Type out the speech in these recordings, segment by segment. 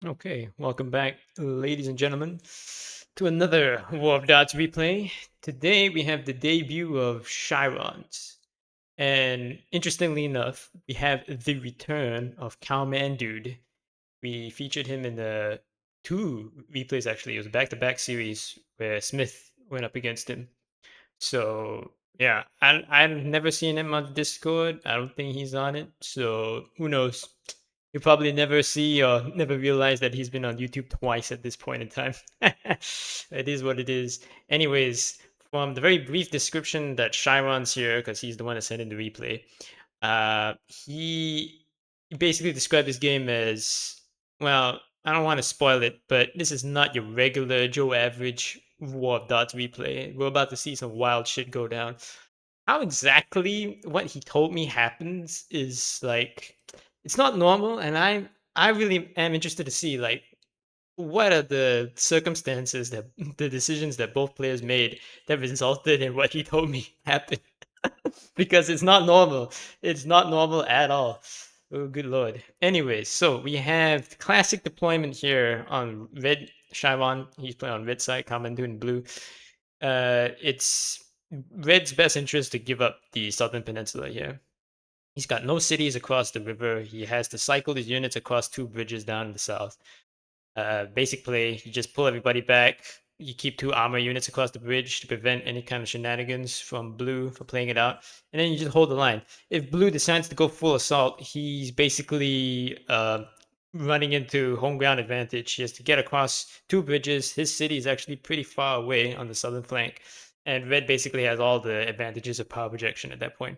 Okay, welcome back, ladies and gentlemen, to another War of Dots replay. Today we have the debut of Shyrons. And interestingly enough, we have the return of cowmandude. We featured him in the two replays actually. It was a back-to-back series where Smith went up against him. So yeah, I've never seen him on Discord. I don't think he's on it. So who knows? You probably never see or never realize that he's been on YouTube twice at this point in time. It is what it is. Anyways, from the very brief description that Chiron's here, because he's the one that sent in the replay, he basically described this game as, well, I don't want to spoil it, but this is not your regular Joe average War of Dots replay. We're about to see some wild shit go down. How exactly what he told me happens is like it's not normal, and I really am interested to see like what are the circumstances that the decisions that both players made that resulted in what he told me happened. Because it's not normal. It's not normal at all. Oh, good lord. Anyways, so we have classic deployment here on red. Chiron, he's playing on red side, Commandude in blue. It's red's best interest to give up the southern peninsula here. He's got no cities across the river. He has to cycle his units across two bridges down in the south. Basic play, you just pull everybody back. You keep two armor units across the bridge to prevent any kind of shenanigans from blue for playing it out. And then you just hold the line. If blue decides to go full assault, he's basically running into home ground advantage. He has to get across two bridges. His city is actually pretty far away on the southern flank. And red basically has all the advantages of power projection at that point.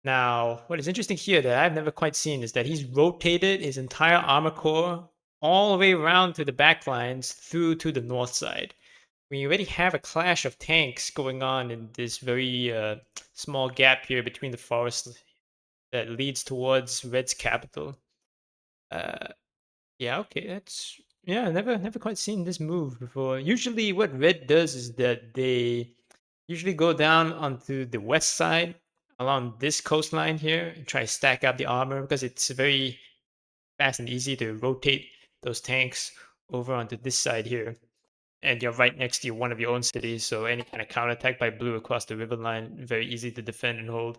Now, what is interesting here that I've never quite seen is that he's rotated his entire armor core all the way around to the back lines through to the north side. We already have a clash of tanks going on in this very small gap here between the forest that leads towards Red's capital. Uh, yeah, okay, that's yeah, never quite seen this move before. Usually, what Red does is that they usually go down onto the west side along this coastline here and try to stack up the armor because it's very fast and easy to rotate those tanks over onto this side here. And you're right next to one of your own cities, so any kind of counterattack by blue across the river line, very easy to defend and hold.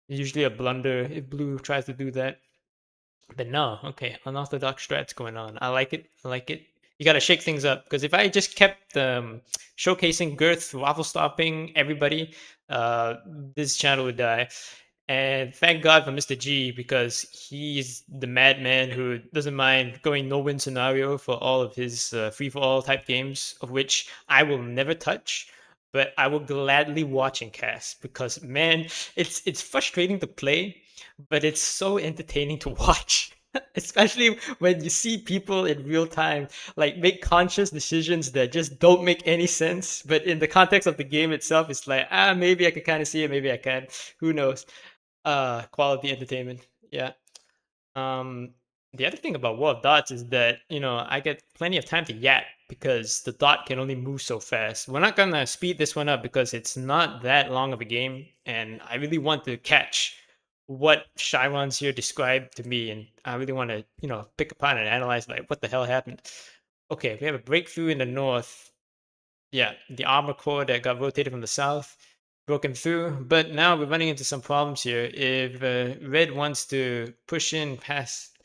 Usually a blunder if blue tries to do that. But no, okay, unorthodox strats going on. I like it. I like it. You got to shake things up because if I just kept showcasing girth, waffle stopping everybody, uh, this channel would die. And thank God for Mr. G because he's the madman who doesn't mind going no-win scenario for all of his free-for-all type games, of which I will never touch. But I will gladly watch and cast because man, it's frustrating to play but it's so entertaining to watch. Especially when you see people in real time like make conscious decisions that just don't make any sense. But in the context of the game itself, it's like, maybe I can kind of see it, maybe I can. Who knows? Quality entertainment. Yeah. Um, the other thing about War of Dots is that, I get plenty of time to yap because the dot can only move so fast. We're not gonna speed this one up because it's not that long of a game, and I really want to catch what Chiron's here described to me, and I really want to, pick apart and analyze like what the hell happened. Okay, we have a breakthrough in the north. Yeah, the armor core that got rotated from the south broken through, but now we're running into some problems here. If red wants to push in past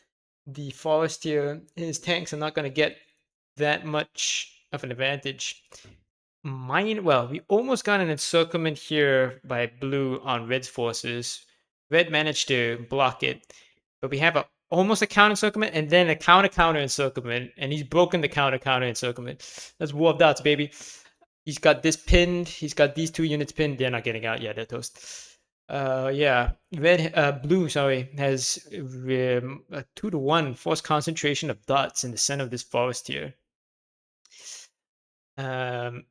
the forest here, his tanks are not going to get that much of an advantage. Well, we almost got an encirclement here by blue on red's forces. Red managed to block it, but we have almost a counter encirclement and then a counter encirclement, and he's broken the counter encirclement. That's War of Dots, baby. He's got this pinned. He's got these two units pinned. They're not getting out yet. They're toast. Yeah. Blue, sorry, has a 2-to-1 force concentration of dots in the center of this forest here. Um,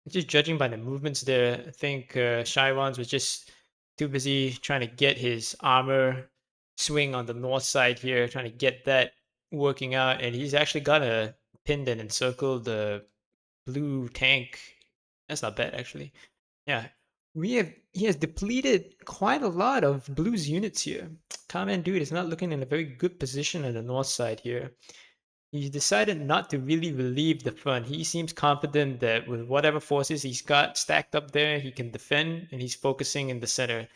just judging by the movements there, I think Shyrons was just too busy trying to get his armor swing on the north side here, trying to get that working out, and he's actually got a pinned and encircled the blue tank. That's not bad actually. Yeah. He has depleted quite a lot of blues units here. Dude is not looking in a very good position on the north side here. He's decided not to really relieve the front. He seems confident that with whatever forces he's got stacked up there, he can defend, and he's focusing in the center.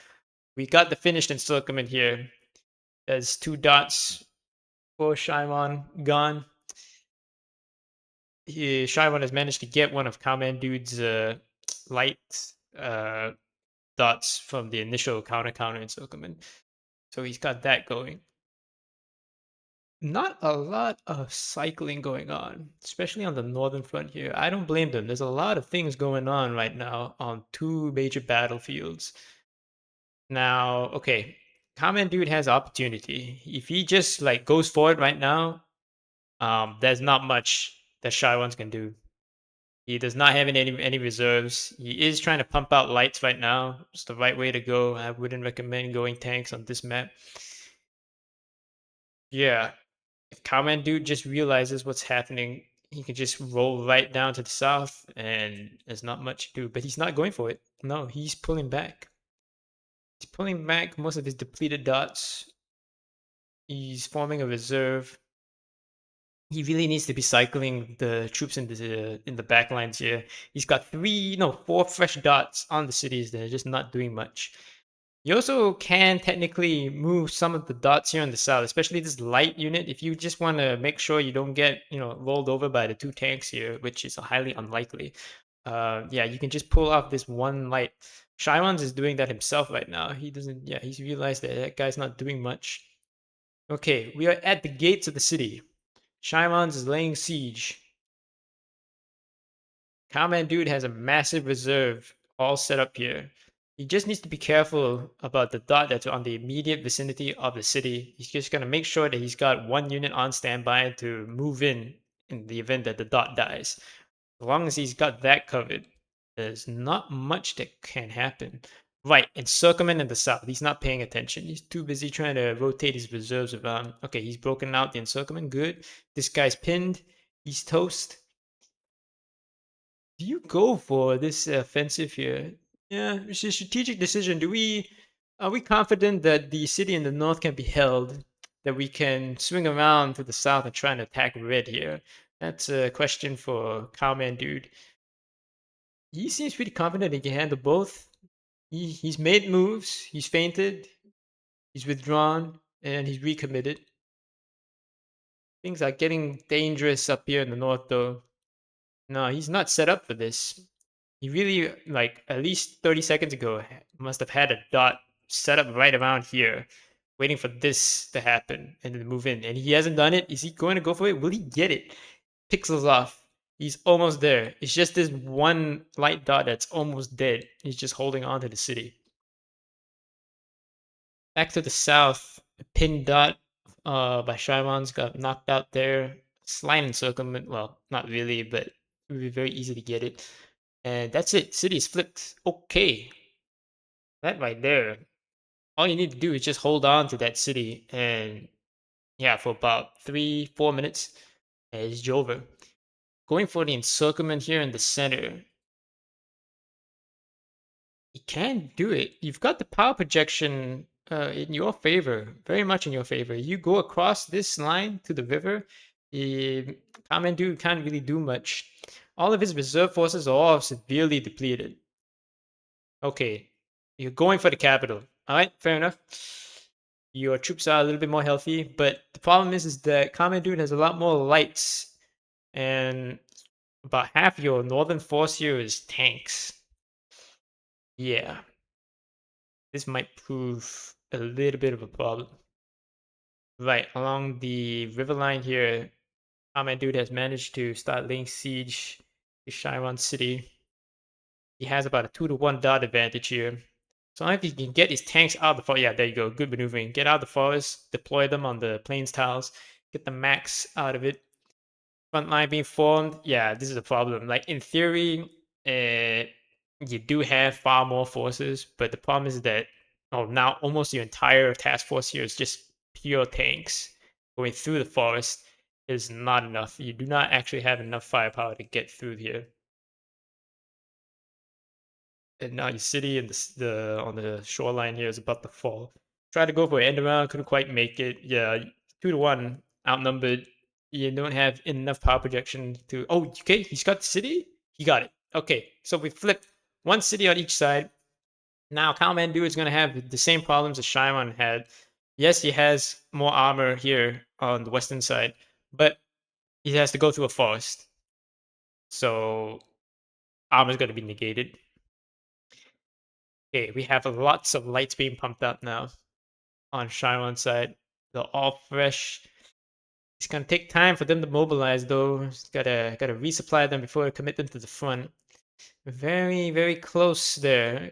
We got the finished encirclement here. There's two dots for Shaimon gone. Shaimon has managed to get one of cowmandude's light uh, dots from the initial counter encirclement. So he's got that going. Not a lot of cycling going on, especially on the northern front here. I don't blame them. There's a lot of things going on right now on two major battlefields. Now, okay, Common Dude has opportunity. If he just like goes for it right now, there's not much that Shy can do. He does not have any reserves. He is trying to pump out lights right now. It's the right way to go. I wouldn't recommend going tanks on this map. Yeah, if Cowman Dude just realizes what's happening, he can just roll right down to the south, and there's not much to do. But he's not going for it. No, he's pulling back. He's pulling back most of his depleted dots. He's forming a reserve. He really needs to be cycling the troops in the back lines here. He's got four fresh dots on the cities that are just not doing much. You also can technically move some of the dots here on the south, especially this light unit. If you just want to make sure you don't get, rolled over by the two tanks here, which is highly unlikely. Yeah, you can just pull off this one light. Shyrons is doing that himself right now. He doesn't, yeah, he's realized that that guy's not doing much. Okay, we are at the gates of the city. Shyrons is laying siege. Cowman Dude has a massive reserve all set up here. He just needs to be careful about the dot that's on the immediate vicinity of the city. He's just going to make sure that he's got one unit on standby to move in the event that the dot dies. As long as he's got that covered, there's not much that can happen. Right, encirclement in the south. He's not paying attention. He's too busy trying to rotate his reserves around. Okay, he's broken out the encirclement. Good. This guy's pinned. He's toast. Do you go for this offensive here? Yeah, it's a strategic decision. Are we confident that the city in the north can be held? That we can swing around to the south and try and attack red here? That's a question for Cowman Dude. He seems pretty confident he can handle both. He's made moves, he's fainted, he's withdrawn, and he's recommitted. Things are getting dangerous up here in the north though. No, he's not set up for this. He really, like, at least 30 seconds ago, must have had a dot set up right around here, waiting for this to happen and then move in. And he hasn't done it. Is he going to go for it? Will he get it? Pixels off. He's almost there. It's just this one light dot that's almost dead. He's just holding on to the city. Back to the south, a pin dot by Shyrons got knocked out there. Slight encirclement, well, not really, but it would be very easy to get it. And that's it. City is flipped. Okay. That right there. All you need to do is just hold on to that city and yeah, for about 3, 4 minutes, and it's over. Going for the encirclement here in the center. You can do it. You've got the power projection in your favor, very much in your favor. You go across this line to the river. Kamen can't really do much. All of his reserve forces are all severely depleted. Okay, you're going for the capital. All right, fair enough. Your troops are a little bit more healthy, but the problem is that Kamen has a lot more lights, and about half your northern force here is tanks. Yeah, this might prove a little bit of a problem. Right, along the river line here, Kamen has managed to start laying siege to Chiron City. He has about a 2-to-1 dot advantage here. So if he can get his tanks out of the forest, yeah, there you go, good maneuvering. Get out of the forest, deploy them on the plains tiles, get the max out of it. Front line being formed, yeah, this is a problem. Like in theory, you do have far more forces, but the problem is that now almost your entire task force here is just pure tanks. Going through the forest is not enough. You do not actually have enough firepower to get through here. And now your city and the on the shoreline here is about to fall. Tried to go for an end around, couldn't quite make it. Yeah, 2-to-1 outnumbered. You don't have enough power projection to. Oh, okay. He's got the city. He got it. Okay, so we flipped one city on each side. Now, Cowmandude is going to have the same problems as Shimon had. Yes, he has more armor here on the western side, but he has to go through a forest. So, armor is going to be negated. Okay, we have lots of lights being pumped up now on Shimon's side. They're all fresh. It's going to take time for them to mobilize, though. Gotta resupply them before I commit them to the front. Very, very close there.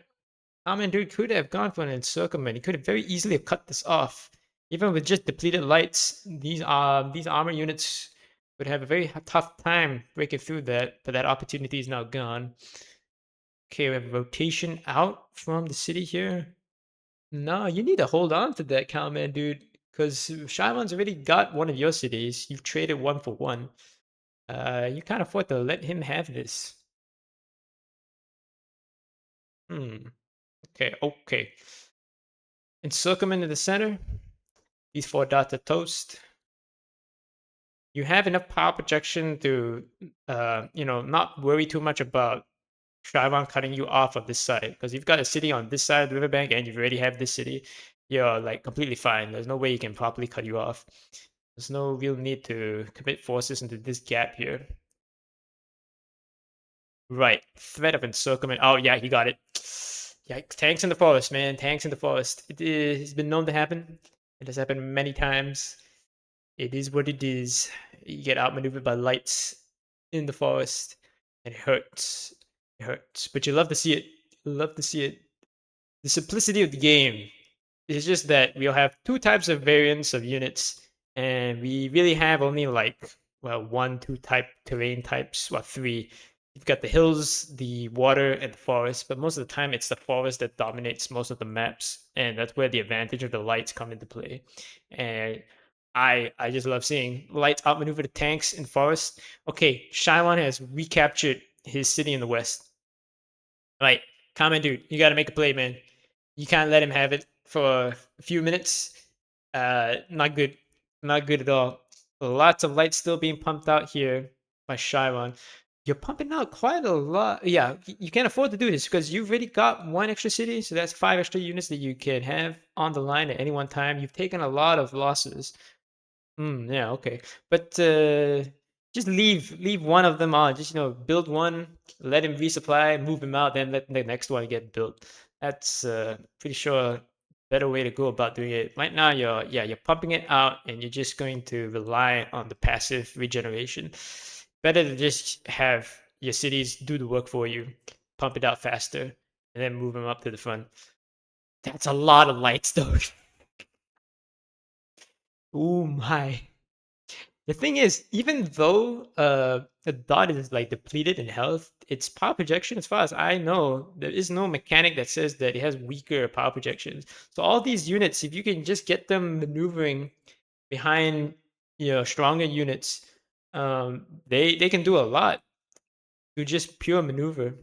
Dude could have gone for an encirclement. He could have very easily have cut this off. Even with just depleted lights, these armor units would have a very tough time breaking through that, but that opportunity is now gone. Okay, we have rotation out from the city here. No, you need to hold on to that cowman, dude, because Shimon's already got one of your cities. You've traded one for one. You can't afford to let him have this. Hmm. Okay, okay. Encirclement in the center. These four dots are toast. You have enough power projection to, not worry too much about Shimon cutting you off of this side. Because you've got a city on this side of the riverbank and you already have this city, you're like completely fine. There's no way he can properly cut you off. There's no real need to commit forces into this gap here. Right. Threat of encirclement. Oh, yeah, he got it. Yeah, tanks in the forest, man. Tanks in the forest. It's been known to happen. It has happened many times. It is what it is. You get outmaneuvered by lights in the forest. And it hurts. It hurts. But you love to see it. You love to see it. The simplicity of the game is just that we'll have two types of variants of units, and we really have only like, well, one, two type terrain types, well, three. You've got the hills, the water, and the forest, but most of the time it's the forest that dominates most of the maps, and that's where the advantage of the lights come into play. And I just love seeing lights outmaneuver the tanks in forest. Okay, Shylon has recaptured his city in the west. Right. Comment, dude. You got to make a play, man. You can't let him have it for a few minutes. Not good. Not good at all. Lots of light still being pumped out here by Chiron. You're pumping out quite a lot. Yeah, you can't afford to do this because you've already got one extra city. So that's 5 extra units that you can have on the line at any one time. You've taken a lot of losses. Yeah, okay. But just leave one of them on. Just build one, let him resupply, move him out, then let the next one get built. That's pretty sure better way to go about doing it. Right now you're pumping it out and you're just going to rely on the passive regeneration. Better to just have your cities do the work for you, pump it out faster, and then move them up to the front. That's a lot of lights though. Oh my. The thing is, even though a dot is like depleted in health, its power projection, as far as I know, there is no mechanic that says that it has weaker power projections. So all these units, if you can just get them maneuvering behind stronger units, they can do a lot to just pure maneuver.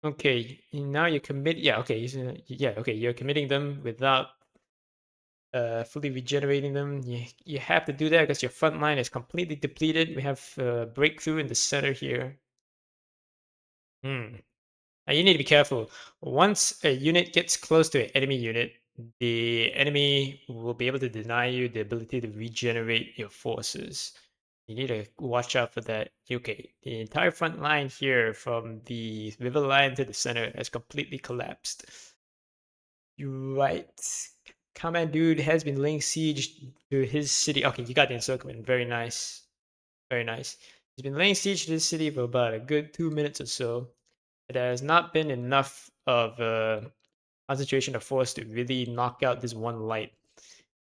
Okay, now you're commit. Yeah, okay, yeah, okay, you're committing them without fully regenerating them. You have to do that because your front line is completely depleted. We have breakthrough in the center here. Hmm. Now you need to be careful. Once a unit gets close to an enemy unit, the enemy will be able to deny you the ability to regenerate your forces. You need to watch out for that. Okay, the entire front line here from the river line to the center has completely collapsed. You're right. Command dude has been laying siege to his city. Okay, you got the encirclement. Very nice. Very nice. He's been laying siege to this city for about a good 2 minutes or so. It has not been enough of a concentration of force to really knock out this one light.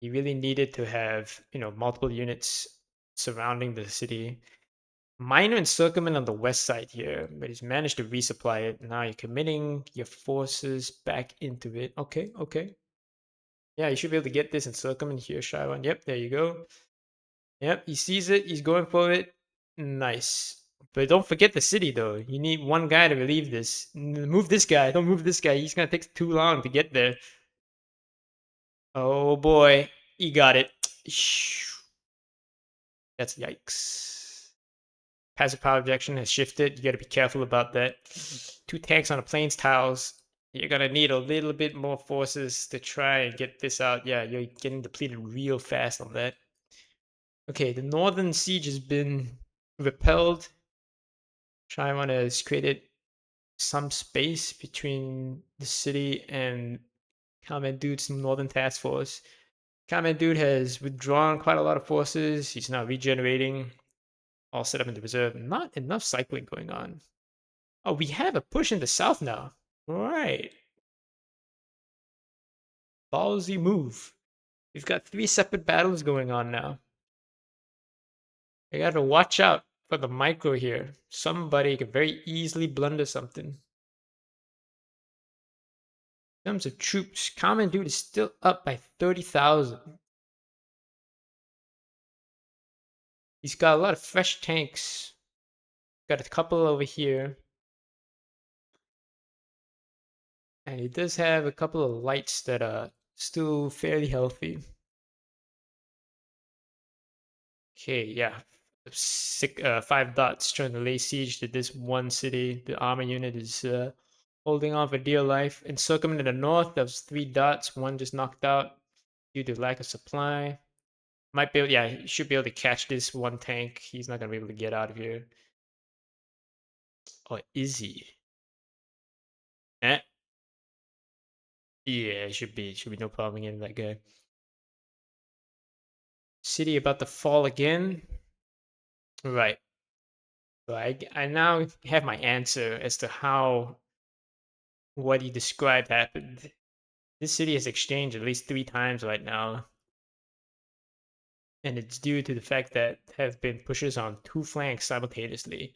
He really needed to have, multiple units surrounding the city. Minor encirclement on the west side here, but he's managed to resupply it. Now you're committing your forces back into it. Okay, okay. Yeah, you should be able to get this encirclement here, Shiron. Yep, there you go. Yep, he sees it. He's going for it. Nice. But don't forget the city, though. You need one guy to relieve this. Move this guy. Don't move this guy. He's going to take too long to get there. Oh, boy. He got it. That's yikes. Passive power rejection has shifted. You got to be careful about that. Two tanks on a plains tiles. You're gonna need a little bit more forces to try and get this out. Yeah, you're getting depleted real fast on that. Okay, the northern siege has been repelled. Shyron has created some space between the city and Cowmandude's northern task force. Cowmandude has withdrawn quite a lot of forces. He's now regenerating, all set up in the reserve. Not enough cycling going on. Oh, we have a push in the south now. All right. Ballsy move. We've got three separate battles going on now. I gotta watch out for the micro here. Somebody could very easily blunder something. In terms of troops, Common Dude is still up by 30,000. He's got a lot of fresh tanks. Got a couple over here. And he does have a couple of lights that are still fairly healthy. Okay, yeah. 5 dots trying to lay siege to this one city. The armor unit is holding on for dear life. Encirclement in the north, that was 3 dots. One just knocked out due to lack of supply. Might be able, yeah, he should be able to catch this one tank. He's not gonna be able to get out of here. Or is he? Eh? Yeah, it should be no problem getting that guy. City about to fall again. Right. So I now have my answer as to how what he described happened. This city has exchanged at least 3 times right now. And it's due to the fact that have been pushes on 2 flanks simultaneously.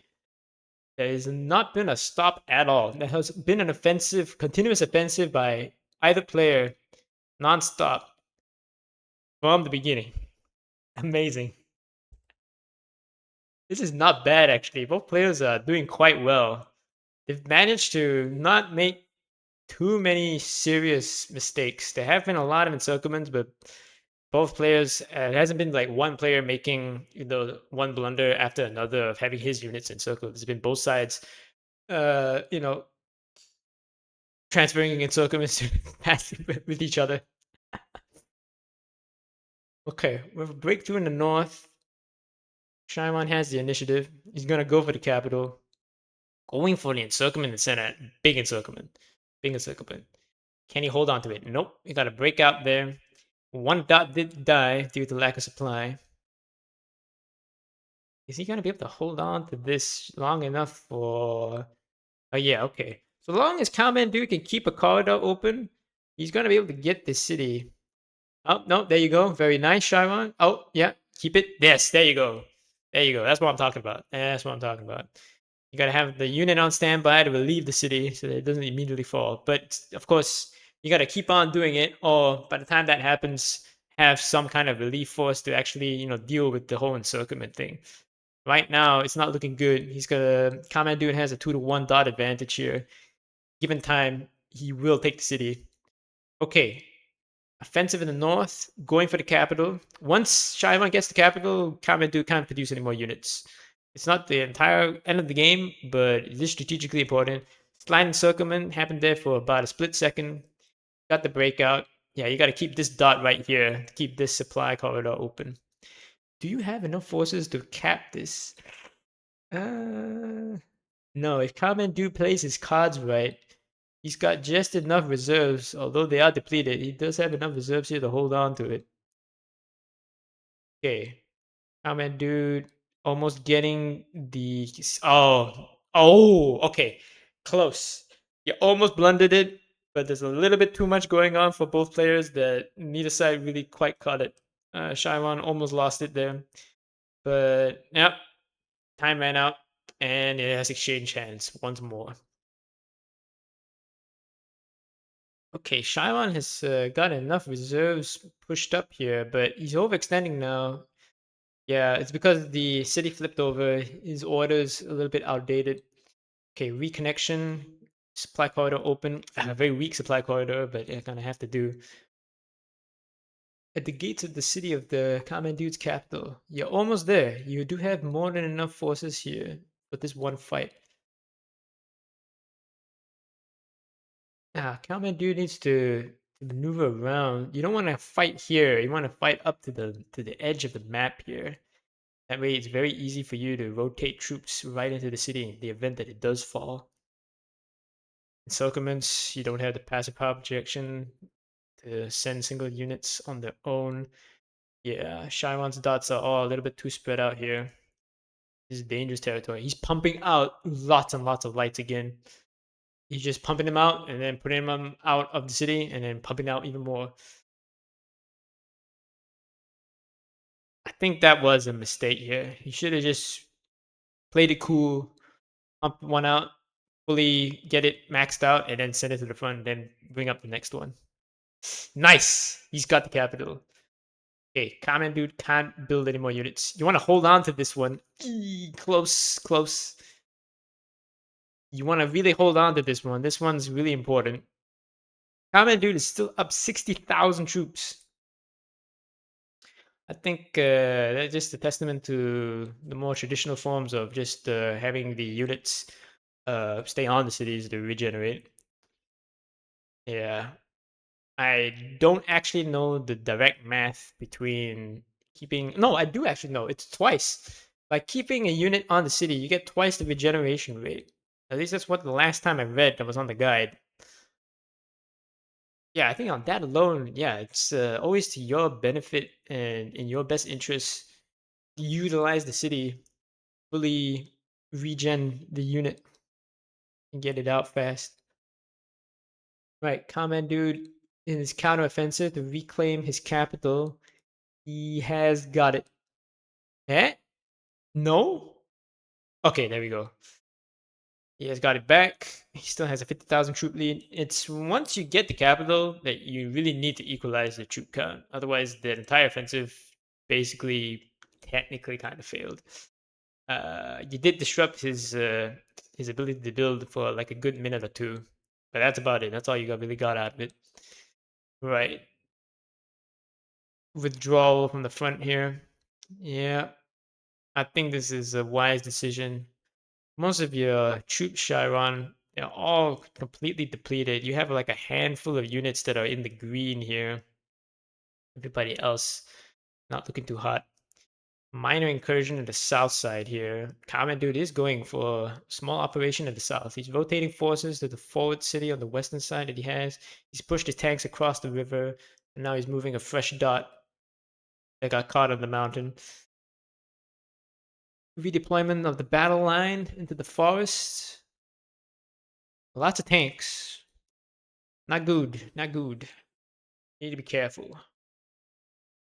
There has not been a stop at all. There has been an offensive, continuous offensive by either player, non-stop from the beginning. Amazing. This is not bad actually. Both players are doing quite well. They've managed to not make too many serious mistakes. There have been a lot of encirclements, but both players, it hasn't been like one player making one blunder after another of having his units encircled. It's been both sides, uh, you know, transferring encirclements with each other. Okay, we have a breakthrough in the north. Shimon has the initiative. He's gonna go for the capital. Going for the encirclement in the center. Big encirclement. Big encirclement. Can he hold on to it? Nope. He got a breakout there. 1 dot did die due to lack of supply. Is he gonna be able to hold on to this long enough for? Oh yeah, okay. So long as Cowmandude can keep a corridor open, he's gonna be able to get this city. Oh no, there you go. Very nice, Chiron. Oh yeah, keep it. Yes, there you go. There you go. That's what I'm talking about. That's what I'm talking about. You gotta have the unit on standby to relieve the city so that it doesn't immediately fall. But of course, you gotta keep on doing it, or by the time that happens, have some kind of relief force to actually, deal with the whole encirclement thing. Right now, it's not looking good. He's gonna Command Dude has a 2-to-1 dot advantage here. Given time, he will take the city. Okay. Offensive in the north, going for the capital. Once Shaivan gets the capital, Command Dude can't produce any more units. It's not the entire end of the game, but it is strategically important. Slide encirclement happened there for about a split second. Got the breakout. Yeah, you got to keep this dot right here to keep this supply corridor open. Do you have enough forces to cap this? No, if Kamen plays his cards right, he's got just enough reserves, although they are depleted. He does have enough reserves here to hold on to it. Okay. Kamen almost getting the... okay. Close. You almost blundered it, but there's a little bit too much going on for both players that neither side really quite caught it. Shaiwan almost lost it there. But, yep, time ran out, and it has exchanged hands once more. Okay, Shaiwan has got enough reserves pushed up here, but he's overextending now. Yeah, it's because the city flipped over. His order's a little bit outdated. Okay, reconnection, supply corridor open. A very weak supply corridor, but it's gonna have to do. at the gates of the city of the Commandude's capital. You're almost there. You do have more than enough forces here for this one fight. Commandude needs to maneuver around. You don't want to fight here. You want to fight up to the edge of the map here. That way, it's very easy for you to rotate troops right into the city in the event that it does fall. Encirclements, you don't have the passive power projection to send single units on their own. Yeah, Chiron's dots are all a little bit too spread out here. This is dangerous territory. He's pumping out lots and lots of lights again. He's just pumping them out and then putting them out of the city and then pumping out even more. I think that was a mistake here. He should have just played it cool, pump one out, fully get it maxed out, and then send it to the front, and then bring up the next one. Nice! He's got the capital. Okay, Common Dude can't build any more units. You want to hold on to this one. Close, close. You want to really hold on to this one. This one's really important. Common Dude is still up 60,000 troops. I think that's just a testament to the more traditional forms of just having the units stay on the cities to regenerate. Yeah, I don't actually know the direct math between keeping. No, I do actually know. It's twice. By keeping a unit on the city, you get twice the regeneration rate. At least that's what the last time I read that was on the guide. Yeah, I think on that alone, yeah, it's always to your benefit and in your best interest to utilize the city, fully regen the unit, and get it out fast. Right, Command Dude in his counteroffensive to reclaim his capital. He has got it. Eh? No? Okay, there we go. He has got it back. He still has a 50,000 troop lead. It's once you get the capital that you really need to equalize the troop count. Otherwise, the entire offensive basically technically kind of failed. You did disrupt his ability to build for like a good minute or two, but that's about it. That's all you really got out of it. Right. Withdrawal from the front here. Yeah, I think this is a wise decision. Most of your troops, Chiron, they're all completely depleted. You have like a handful of units that are in the green here. Everybody else not looking too hot. Minor incursion in the south side here. Common Dude is going for a small operation in the south. He's rotating forces to the forward city on the western side that he has. He's pushed his tanks across the river, and now he's moving a fresh dot that got caught on the mountain. Redeployment of the battle line into the forest. Lots of tanks. Not good. Not good. Need to be careful.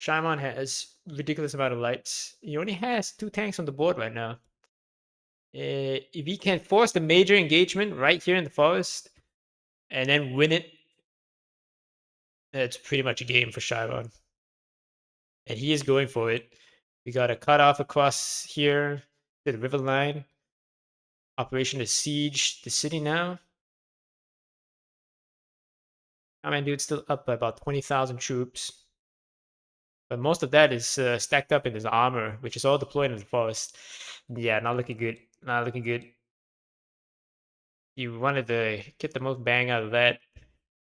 Shaman has ridiculous amount of lights. He only has 2 tanks on the board right now. If he can force the major engagement right here in the forest and then win it, it's pretty much a game for Shaman. And he is going for it. We got a cutoff across here to the river line. Operation to siege the city now. Shaman Dude's still up by about 20,000 troops. But most of that is stacked up in his armor, which is all deployed in the forest. Yeah, not looking good. Not looking good. You wanted to get the most bang out of that.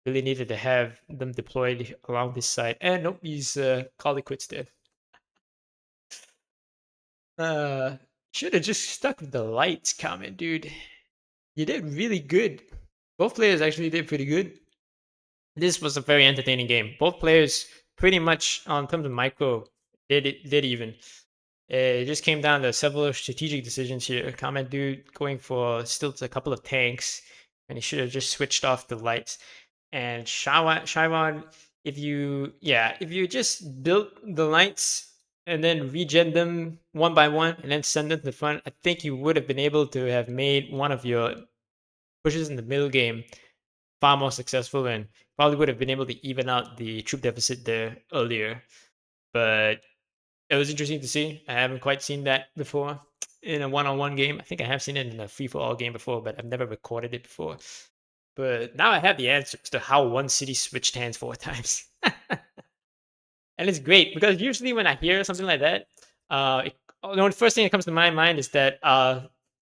Really needed to have them deployed along this side. And nope, he's called it quits there. Should have just stuck with the lights comment, dude. You did really good. Both players actually did pretty good. This was a very entertaining game. Both players pretty much on terms of micro did even. It just came down to several strategic decisions here. Comment Dude going for still a couple of tanks, and he should have just switched off the lights. And Shaiwan, if you just built the lights and then regen them one by one and then send them to the front, I think you would have been able to have made one of your pushes in the middle game far more successful and probably would have been able to even out the troop deficit there earlier. But it was interesting to see. I haven't quite seen that before in a one-on-one game. I think I have seen it in a free-for-all game before, but I've never recorded it before. But now I have the answers to how one city switched hands 4 times. And it's great because usually when I hear something like that, the first thing that comes to my mind is that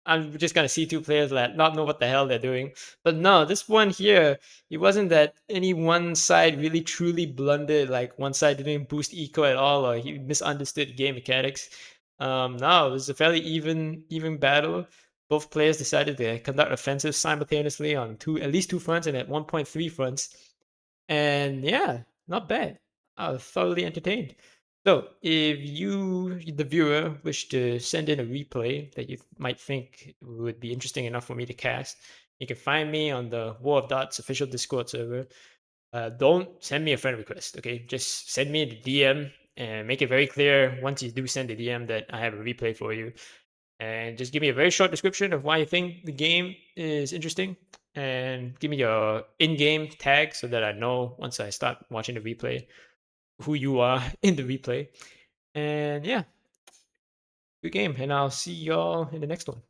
I'm just gonna see two players that not know what the hell they're doing. But no, this one here, it wasn't that any one side really truly blundered, like one side didn't boost eco at all, or he misunderstood game mechanics. No, it was a fairly even battle. Both players decided to conduct offensives simultaneously on at least two fronts, and at 1.3 fronts. And yeah, not bad. I was thoroughly entertained. So, if you, the viewer, wish to send in a replay that you might think would be interesting enough for me to cast, you can find me on the War of Dots official Discord server. Don't send me a friend request, okay? Just send me the DM and make it very clear once you do send the DM that I have a replay for you. And just give me a very short description of why you think the game is interesting, and give me your in-game tag so that I know once I start watching the replay who you are in the replay. And yeah, good game, and I'll see y'all in the next one.